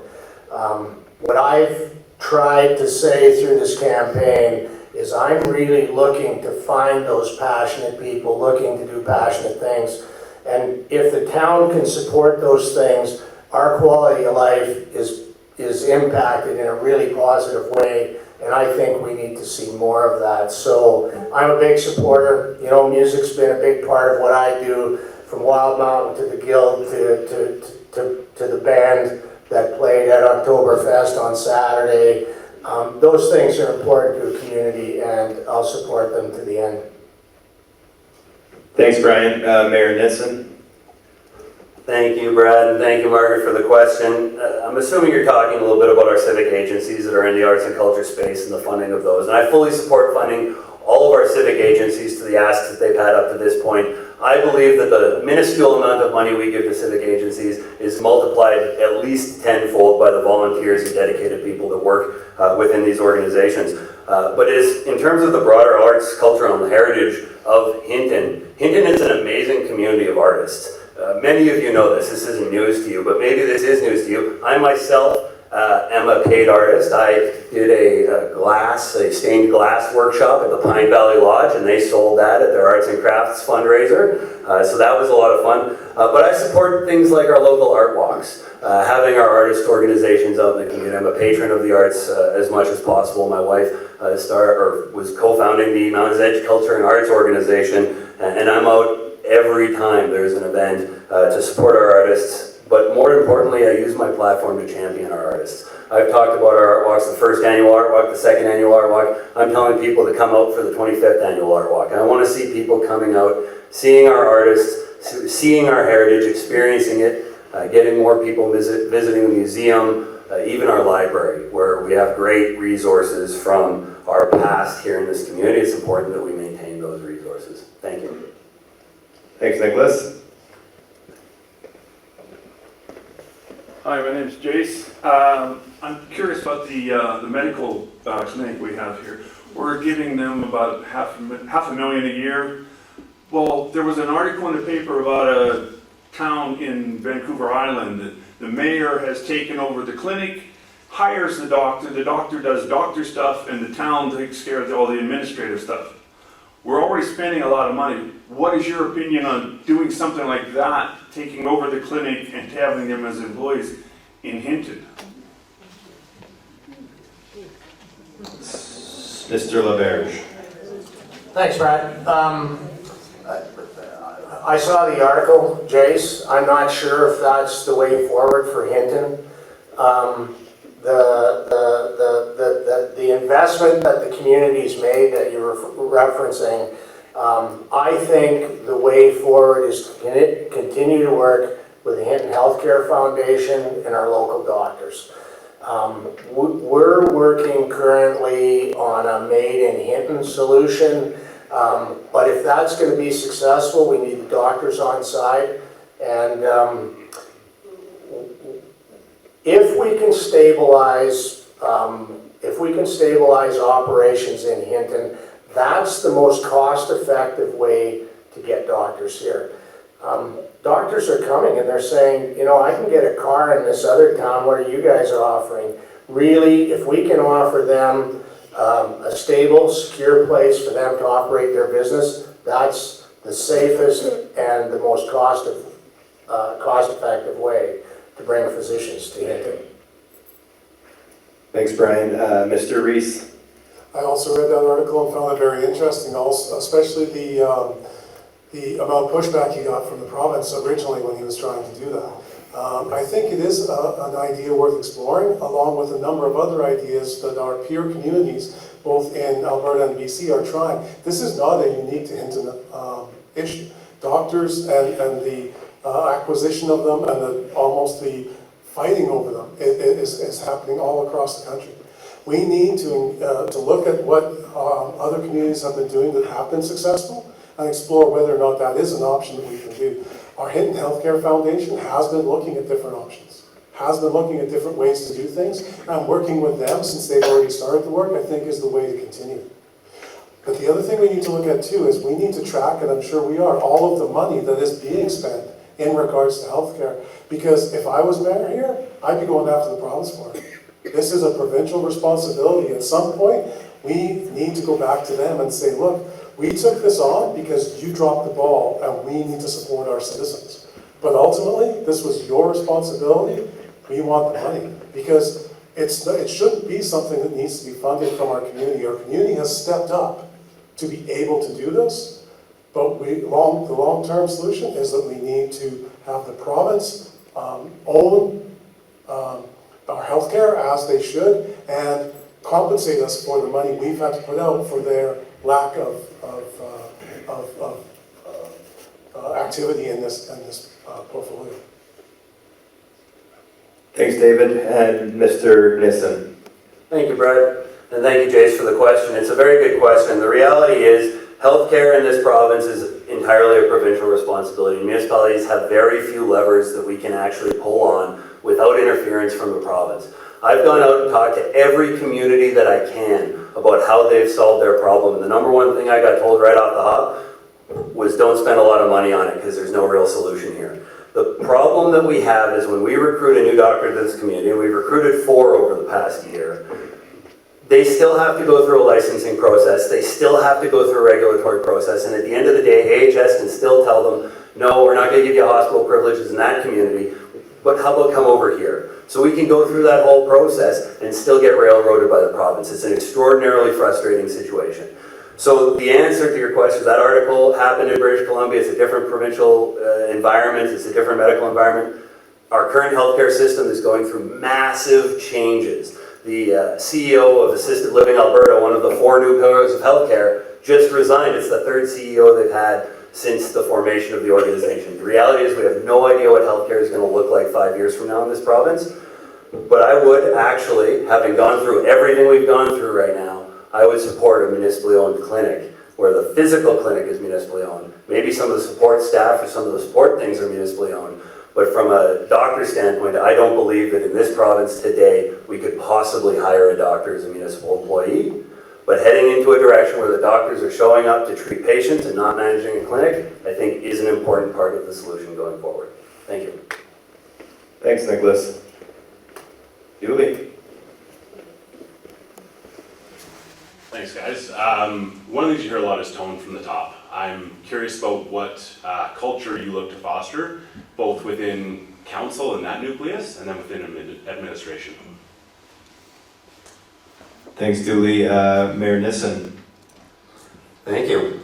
What I've tried to say through this campaign is I'm really looking to find those passionate people looking to do passionate things. And if the town can support those things, our quality of life is impacted in a really positive way. And I think we need to see more of that. So I'm a big supporter. You know, music's been a big part of what I do, from Wild Mountain to the Guild to the band that played at Oktoberfest on Saturday. Those things are important to a community, and I'll support them to the end. Thanks, Brian. Mayor Nissen. Thank you, Brad, and thank you, Margaret, for the question. I'm assuming you're talking a little bit about our civic agencies that are in the arts and culture space and the funding of those. And I fully support funding all of our civic agencies to the asks that they've had up to this point. I believe that the minuscule amount of money we give to civic agencies is multiplied at least tenfold by the volunteers and dedicated people that work within these organizations. But in terms of the broader arts, culture, and heritage of Hinton, Hinton is an amazing community of artists. Many of you know this isn't news to you, but maybe this is news to you. I myself am a paid artist. I did a stained glass workshop at the Pine Valley Lodge, and they sold that at their arts and crafts fundraiser. So that was a lot of fun. But I support things like our local art walks, having our artist organizations out in the community. I'm a patron of the arts as much as possible. My wife was co-founding the Mountains Edge Culture and Arts organization, and I'm out every time there's an event to support our artists. But more importantly, I use my platform to champion our artists. I've talked about our art walks, the first annual art walk, the second annual art walk. I'm telling people to come out for the 25th annual art walk. And I want to see people coming out, seeing our artists, seeing our heritage, experiencing it, getting more people visiting the museum, even our library, where we have great resources from our past here in this community. It's important that we maintain those resources. Thank you. Thanks, Nicholas. Hi, my name's Jace. I'm curious about the medical clinic we have here. We're giving them about half a million a year. Well, there was an article in the paper about a town in Vancouver Island. The mayor has taken over the clinic, hires the doctor does doctor stuff, and the town takes care of all the administrative stuff. We're already spending a lot of money. What is your opinion on doing something like that, taking over the clinic and having them as employees in Hinton? Mr. LaBerge. Thanks, Brad. I saw the article, Jace. I'm not sure if that's the way forward for Hinton. The investment that the community's made that you're referencing, I think the way forward is to continue to work with the Hinton Healthcare Foundation and our local doctors. We're working currently on a Made in Hinton solution, but if that's going to be successful, we need the doctors on site. And if we can stabilize operations in Hinton, that's the most cost-effective way to get doctors here. Doctors are coming and they're saying, you know, I can get a car in this other town. What are you guys offering? Really, if we can offer them a stable, secure place for them to operate their business, that's the safest and the most cost-effective way to bring physicians to Hinton. Thanks, Brian. Mr. Reese. I also read that article and found it very interesting, also, especially the amount of pushback he got from the province originally when he was trying to do that. I think it is an idea worth exploring, along with a number of other ideas that our peer communities, both in Alberta and BC, are trying. This is not a unique to Hinton issue. Doctors and the acquisition of them and almost the fighting over them is happening all across the country. We need to look at what other communities have been doing that have been successful and explore whether or not that is an option that we can do. Our Hinton Healthcare Foundation has been looking at different options, has been looking at different ways to do things, and working with them since they've already started the work, I think is the way to continue. But the other thing we need to look at too is we need to track, and I'm sure we are, all of the money that is being spent in regards to healthcare. Because if I was mayor here, I'd be going after the province for it. This is a provincial responsibility. At some point, we need to go back to them and say, look, we took this on because you dropped the ball and we need to support our citizens. But ultimately, this was your responsibility. We want the money because it shouldn't be something that needs to be funded from our community. Our community has stepped up to be able to do this, but the long-term solution is that we need to have the province own our healthcare as they should and compensate us for the money we've had to put out for their lack of activity in this portfolio. Thanks, David. And Mr. Nissen. Thank you, Brad, and thank you, Jace, for the question. It's a very good question. The reality is, healthcare in this province is entirely a provincial responsibility. Municipalities have very few levers that we can actually pull on without interference from the province. I've gone out and talked to every community that I can about how they've solved their problem. And the number one thing I got told right off the hop was don't spend a lot of money on it because there's no real solution here. The problem that we have is when we recruit a new doctor to this community, and we've recruited 4 over the past year, they still have to go through a licensing process, they still have to go through a regulatory process, and at the end of the day, AHS can still tell them, no, we're not going to give you hospital privileges in that community, but how about come over here? So we can go through that whole process and still get railroaded by the province. It's an extraordinarily frustrating situation. So the answer to your question, that article happened in British Columbia. It's a different provincial environment. It's a different medical environment. Our current healthcare system is going through massive changes. The CEO of Assisted Living Alberta, one of the 4 new pillars of healthcare, just resigned. It's the 3rd CEO they've had since the formation of the organization. The reality is we have no idea what healthcare is going to look like 5 years from now in this province. But I would actually, having gone through everything we've gone through right now, I would support a municipally owned clinic where the physical clinic is municipally owned. Maybe some of the support staff or some of the support things are municipally owned. But from a doctor standpoint, I don't believe that in this province today we could possibly hire a doctor as a municipal employee. But heading into a direction where the doctors are showing up to treat patients and not managing a clinic, I think is an important part of the solution going forward. Thank you. Thanks, Nicholas. Julie. Thanks, guys. One of the things you hear a lot is tone from the top. I'm curious about what culture you look to foster, both within council and that nucleus, and then within administration. Thanks, Julie. Mayor Nissen. Thank you.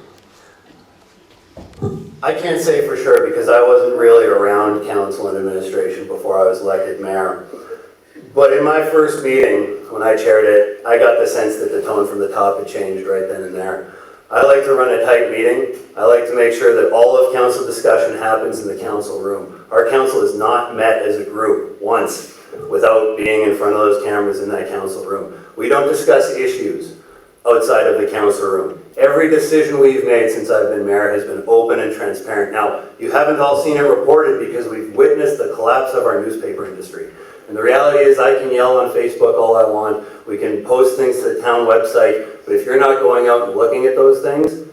I can't say for sure because I wasn't really around council and administration before I was elected mayor. But in my first meeting, when I chaired it, I got the sense that the tone from the top had changed right then and there. I like to run a tight meeting. I like to make sure that all of council discussion happens in the council room. Our council has not met as a group once without being in front of those cameras in that council room. We don't discuss issues outside of the council room. Every decision we've made since I've been mayor has been open and transparent. Now, you haven't all seen it reported because we've witnessed the collapse of our newspaper industry. And the reality is I can yell on Facebook all I want. We can post things to the town website. But if you're not going out and looking at those things,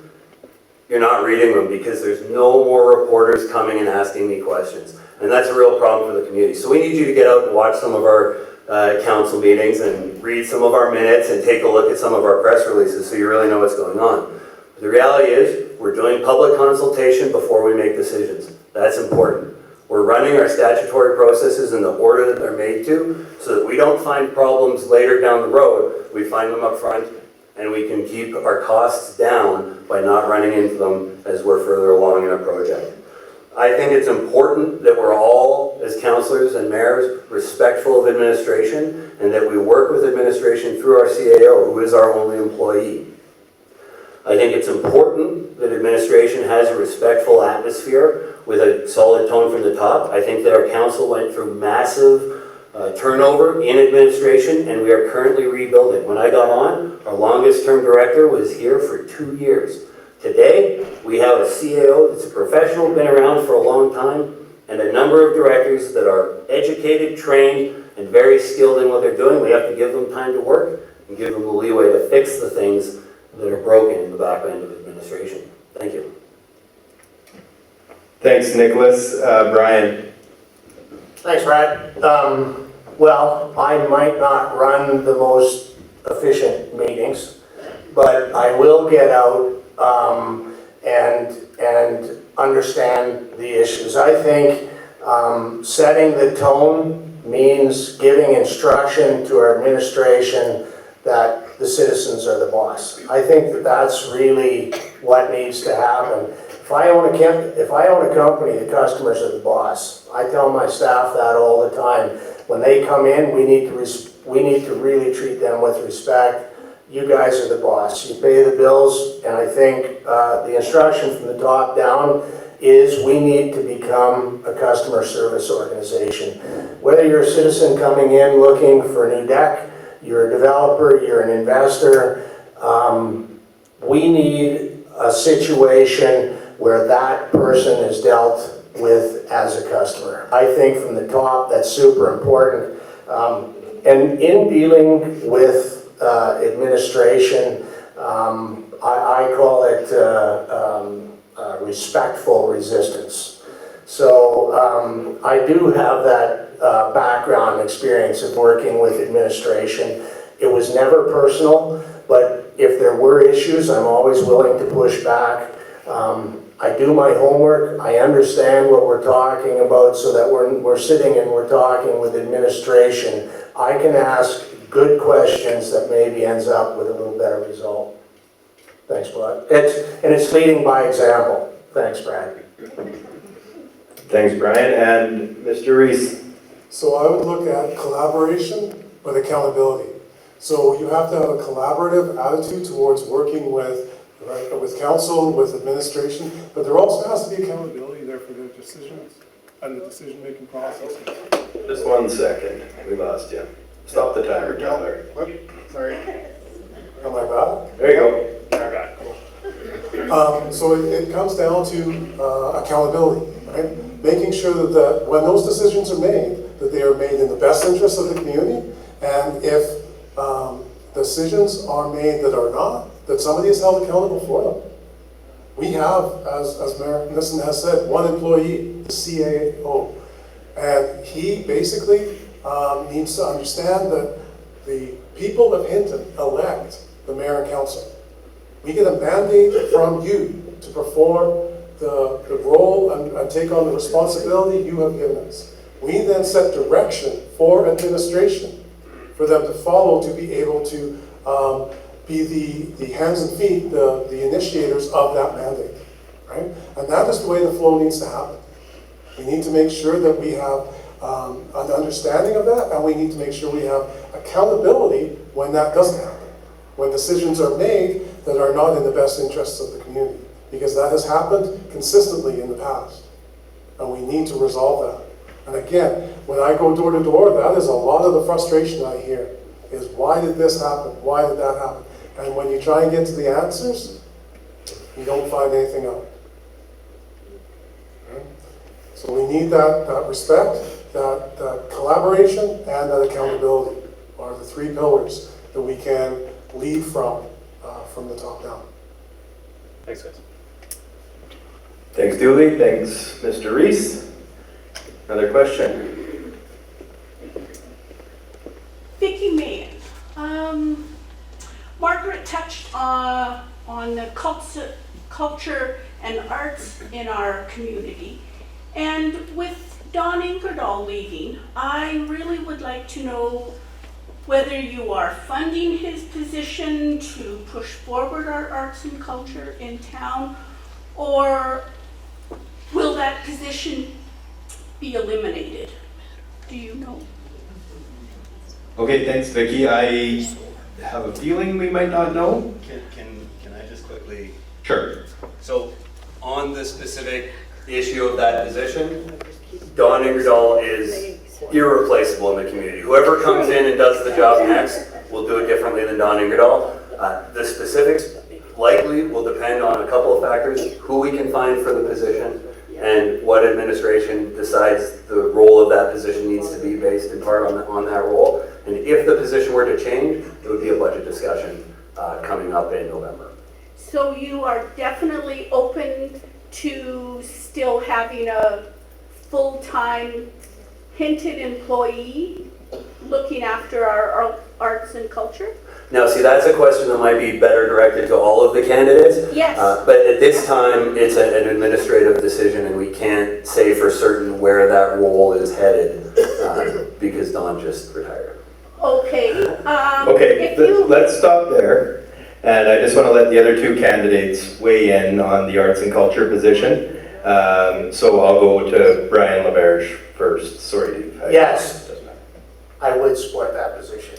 you're not reading them because there's no more reporters coming and asking me questions. And that's a real problem for the community. So we need you to get out and watch some of our council meetings and read some of our minutes and take a look at some of our press releases so you really know what's going on. The reality is we're doing public consultation before we make decisions. That's important. We're running our statutory processes in the order that they're made to so that we don't find problems later down the road. We find them up front and we can keep our costs down by not running into them as we're further along in our project. I think it's important that we're all, as councillors and mayors, respectful of administration and that we work with administration through our CAO, who is our only employee. I think it's important that administration has a respectful atmosphere with a solid tone from the top. I think that our council went through massive turnover in administration and we are currently rebuilding. When I got on, our longest term director was here for 2 years. Today, we have a CAO that's a professional, been around for a long time, and a number of directors that are educated, trained, and very skilled in what they're doing. We have to give them time to work and give them the leeway to fix the things that are broken in the back end of administration. Thank you. Thanks, Nicholas. Brian. Thanks, Brad. Well, I might not run the most efficient meetings, but I will get out and understand the issues. I think setting the tone means giving instruction to our administration that the citizens are the boss. I think that that's really what needs to happen. If I own a company, the customers are the boss. I tell my staff that all the time. When they come in, we need to really treat them with respect. You guys are the boss. You pay the bills, and I think the instruction from the top down is we need to become a customer service organization. Whether you're a citizen coming in looking for a new deck, you're a developer, you're an investor, we need a situation where that person is dealt with as a customer. I think from the top, that's super important. And in dealing with administration, I call it respectful resistance. So I do have that background experience of working with administration. It was never personal, but if there were issues, I'm always willing to push back. I do my homework, I understand what we're talking about, so that when we're sitting and we're talking with administration, I can ask good questions that maybe ends up with a little better result. Thanks, Brad. It's leading by example. Thanks, Brad. Thanks, Brian. And Mr. Reese? So I would look at collaboration, but accountability. So you have to have a collaborative attitude towards working with council, with administration, but there also has to be accountability there for their decisions and the decision-making process. Just 1 second. We lost you. Stop the timer, Tyler. Sorry. Am I back? There you go. So it comes down to accountability, right? Making sure that when those decisions are made, that they are made in the best interest of the community, and if decisions are made that are not, that somebody is held accountable for them. We have, as Mayor Nissen has said, one employee, the CAO, and he basically needs to understand that the people of Hinton elect the mayor and council. We get a mandate from you to perform the role and take on the responsibility you have given us. We then set direction for administration for them to follow, to be able to be the hands and feet, the initiators of that mandate, right? And that is the way the flow needs to happen. We need to make sure that we have an understanding of that, and we need to make sure we have accountability when that doesn't happen, when decisions are made that are not in the best interests of the community, because that has happened consistently in the past, and we need to resolve that. And again, when I go door to door, that is a lot of the frustration I hear, is why did this happen? Why did that happen? And when you try and get to the answers, you don't find anything out. Okay? So we need that respect, that collaboration, and that accountability are the 3 pillars that we can lead from the top down. Thanks, guys. Thanks, Dooley. Thanks, Mr. Reese. Another question? Vicky Mayan. Margaret touched on the culture and arts in our community. And with Don Ingerdahl leaving, I really would like to know whether you are funding his position to push forward our arts and culture in town, or will that position be eliminated? Do you know? Okay, thanks, Vicky. I have a feeling we might not know. Can I just quickly? Sure. So, on the specific issue of that position, Don Ingerdahl is irreplaceable in the community. Whoever comes in and does the job next will do it differently than Don Ingerdahl. The specifics likely will depend on a couple of factors: who we can find for the position, and what administration decides the role of that position needs to be based in part on that role. And if the position were to change, it would be a budget discussion coming up in November. So you are definitely open to still having a full-time Hinton employee looking after our arts and culture? Now, see, that's a question that might be better directed to all of the candidates. Yes. But at this time, it's an administrative decision, and we can't say for certain where that role is headed because Don just retired. Okay. Okay, let's stop there. And I just want to let the other 2 candidates weigh in on the arts and culture position. So I'll go to Brian LaBerge first. Sorry, Dave. Yes, I would support that position.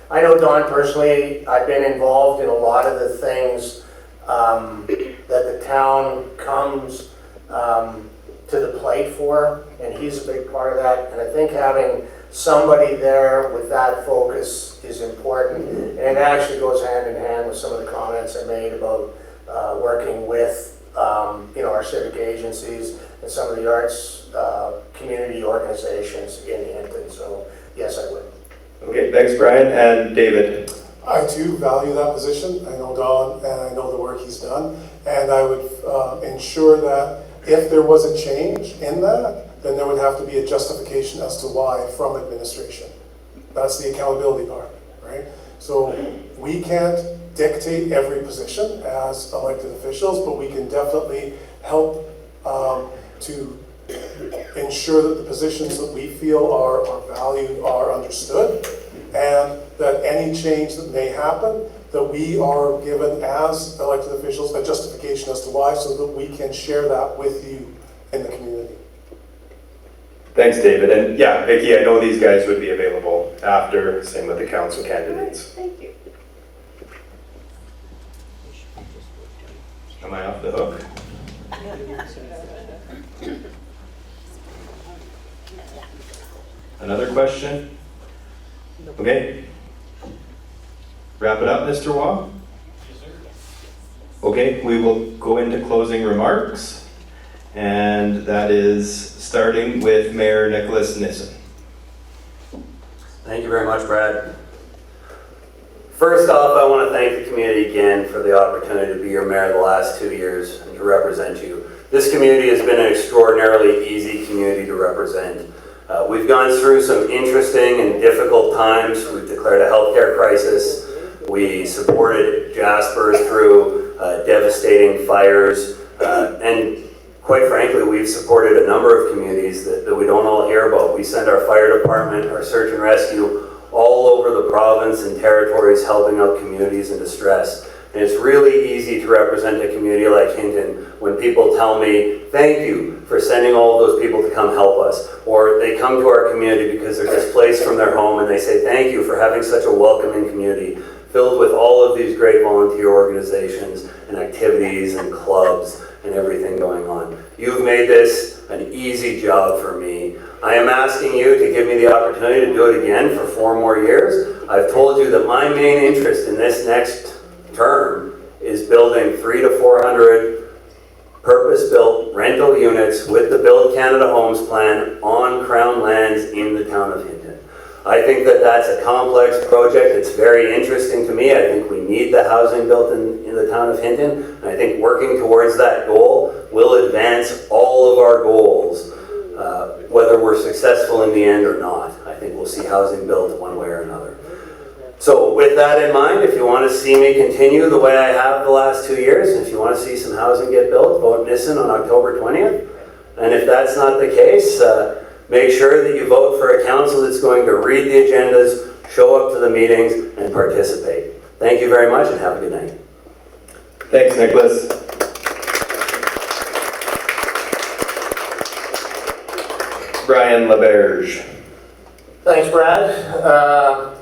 I know Don personally. I've been involved in a lot of the things that the town comes to the plate for, and he's a big part of that. And I think having somebody there with that focus is important, and it actually goes hand in hand with some of the comments I made about working with our civic agencies and some of the arts community organizations in Hinton. So yes, I would. Okay, thanks Brian. And David? I too value that position. I know Don and I know the work he's done. And I would ensure that if there was a change in that, then there would have to be a justification as to why from administration. That's the accountability part, right? So we can't dictate every position as elected officials, but we can definitely help to ensure that the positions that we feel are valued are understood, and that any change that may happen, that we are given as elected officials a justification as to why, so that we can share that with you in the community. Thanks, David. And yeah, Vicky, I know these guys would be available after, same with the council candidates. Thank you. Am I off the hook? Another question? Okay. Wrap it up, Mr. Waugh? Okay, we will go into closing remarks, and that is starting with Mayor Nicholas Nissen. Thank you very much, Brad. First off, I want to thank the community again for the opportunity to be your mayor the last 2 years and to represent you. This community has been an extraordinarily easy community to represent. We've gone through some interesting and difficult times. We've declared a healthcare crisis. We supported Jasper through devastating fires. And quite frankly, we've supported a number of communities that we don't all hear about. We send our fire department, our search and rescue, all over the province and territories helping out communities in distress. And it's really easy to represent a community like Hinton when people tell me, thank you for sending all of those people to come help us. Or they come to our community because they're displaced from their home and they say, thank you for having such a welcoming community filled with all of these great volunteer organizations and activities and clubs and everything going on. You've made this an easy job for me. I am asking you to give me the opportunity to do it again for 4 more years. I've told you that my main interest in this next term is building 300 to 400 purpose-built rental units with the Build Canada Homes plan on Crown lands in the town of Hinton. I think that that's a complex project. It's very interesting to me. I think we need the housing built in the town of Hinton. And I think working towards that goal will advance all of our goals, whether we're successful in the end or not. I think we'll see housing built one way or another. So with that in mind, if you want to see me continue the way I have the last 2 years, and if you want to see some housing get built, vote Nissen on October 20th. And if that's not the case, make sure that you vote for a council that's going to read the agendas, show up to the meetings, and participate. Thank you very much and have a good night. Thanks, Nicholas. Brian LaBerge. Thanks, Brad.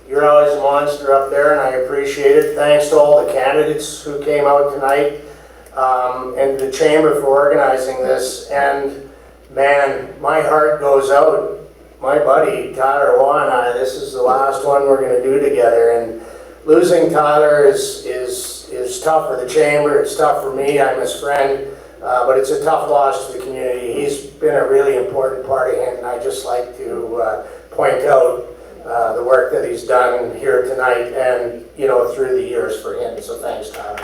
You're always a monster up there, and I appreciate it. Thanks to all the candidates who came out tonight, and the Chamber for organizing this. And man, my heart goes out. My buddy, Tyler Waugh and I, this is the last one we're going to do together. And losing Tyler is tough for the Chamber. It's tough for me. I'm his friend. But it's a tough loss to the community. He's been a really important part of him, and I'd just like to point out the work that he's done here tonight and, through the years for him. So thanks, Tyler.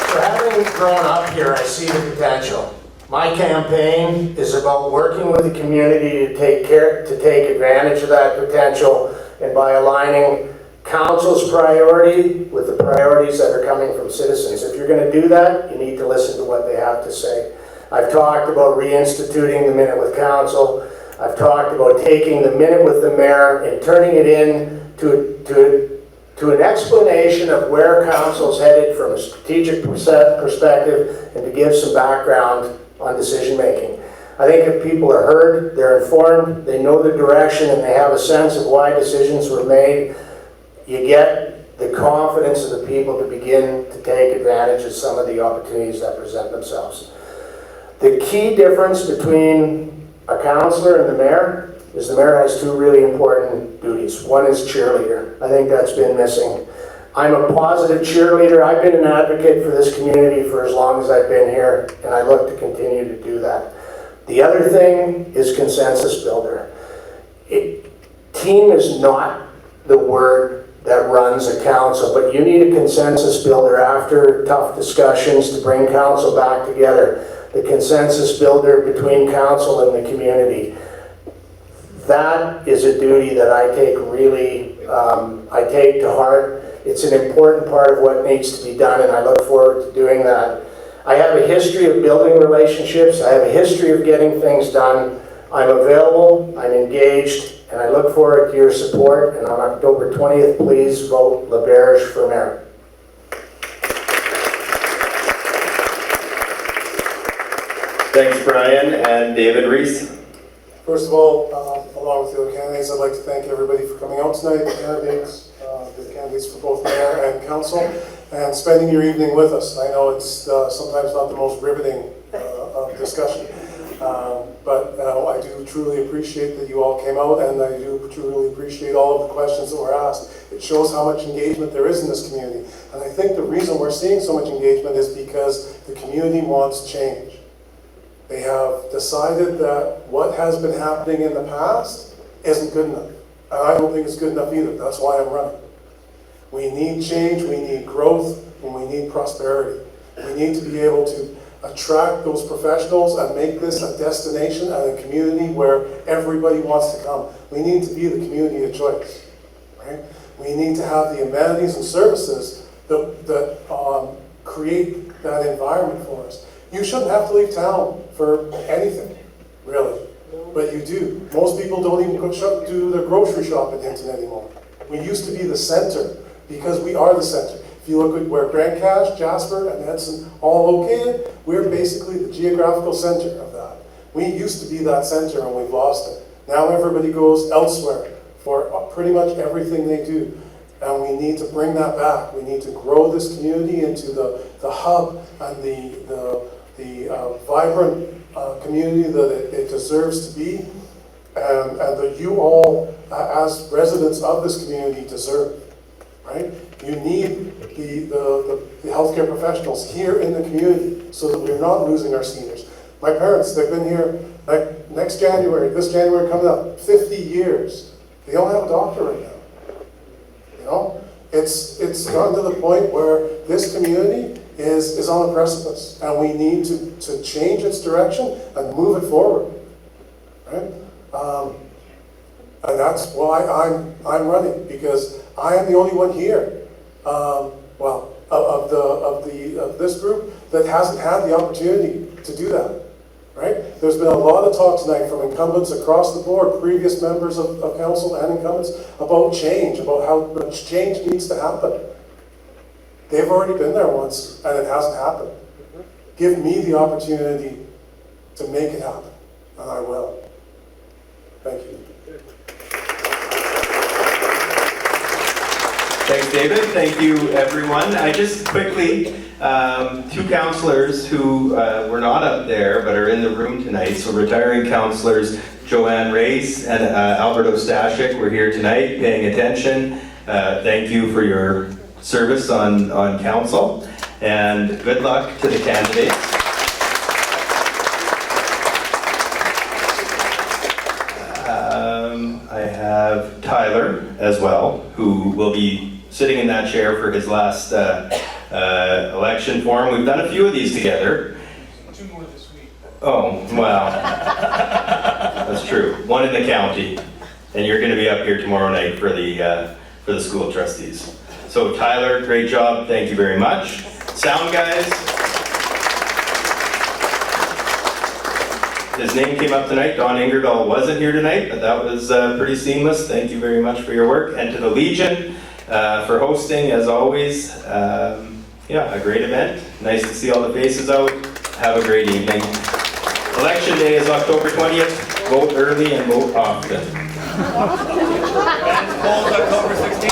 So having grown up here, I see the potential. My campaign is about working with the community to take advantage of that potential, and by aligning council's priority with the priorities that are coming from citizens. If you're going to do that, you need to listen to what they have to say. I've talked about reinstituting the Minute with Council. I've talked about taking the Minute with the Mayor and turning it to an explanation of where council's headed from a strategic perspective, and to give some background on decision making. I think if people are heard, they're informed, they know the direction, and they have a sense of why decisions were made, you get the confidence of the people to begin to take advantage of some of the opportunities that present themselves. The key difference between a councillor and the mayor is the mayor has two really important duties. One is cheerleader. I think that's been missing. I'm a positive cheerleader. I've been an advocate for this community for as long as I've been here, and I look to continue to do that. The other thing is consensus builder. Team is not the word that runs a council, but you need a consensus builder after tough discussions to bring council back together. The consensus builder between council and the community. That is a duty that I take really, I take to heart. It's an important part of what needs to be done, and I look forward to doing that. I have a history of building relationships. I have a history of getting things done. I'm available, I'm engaged, and I look forward to your support. And on October 20th, please vote LaBerge for mayor. Thanks, Brian. And David Reese. First of all, along with the other candidates, I'd like to thank everybody for coming out tonight, the candidates for both mayor and council, and spending your evening with us. I know it's sometimes not the most riveting discussion, but I do truly appreciate that you all came out, and I do truly appreciate all of the questions that were asked. It shows how much engagement there is in this community. And I think the reason we're seeing so much engagement is because the community wants change. They have decided that what has been happening in the past isn't good enough. And I don't think it's good enough either. That's why I'm running. We need change, we need growth, and we need prosperity. We need to be able to attract those professionals and make this a destination and a community where everybody wants to come. We need to be the community of choice, right? We need to have the amenities and services that create that environment for us. You shouldn't have to leave town for anything, really, but you do. Most people don't even do their grocery shop in Hinton anymore. We used to be the center because we are the center. If you look at where Grand Cache, Jasper, and Edson all located, we're basically the geographical center of that. We used to be that center and we've lost it. Now everybody goes elsewhere for pretty much everything they do. And we need to bring that back. We need to grow this community into the hub and the vibrant community that it deserves to be, and that you all, as residents of this community, deserve, right? You need the healthcare professionals here in the community so that we're not losing our seniors. My parents, they've been here like this January coming up, 50 years. They don't have a doctor right now. You know, it's gotten to the point where this community is on a precipice, and we need to change its direction and move it forward, right? And that's why I'm running, because I am the only one here, of this group that hasn't had the opportunity to do that, right? There's been a lot of talk tonight from incumbents across the board, previous members of council and incumbents, about change, about how much change needs to happen. They've already been there once, and it hasn't happened. Give me the opportunity to make it happen, and I will. Thank you. Thanks, David. Thank you, everyone. I just quickly, two councillors who were not up there but are in the room tonight. So retiring councillors Joanne Race and Alberto Stashik were here tonight paying attention. Thank you for your service on council, and good luck to the candidates. I have Tyler as well, who will be sitting in that chair for his last election forum. We've done a few of these together. 2 more this week. Oh, well, that's true. 1 in the county, and you're going to be up here tomorrow night for the school trustees. So Tyler, great job. Thank you very much. Sound guys. His name came up tonight. Don Ingerdahl wasn't here tonight, but that was pretty seamless. Thank you very much for your work. And to the Legion for hosting, as always. Yeah, a great event. Nice to see all the faces out. Have a great evening. Election day is October 20th. Vote early and vote often. October 16th.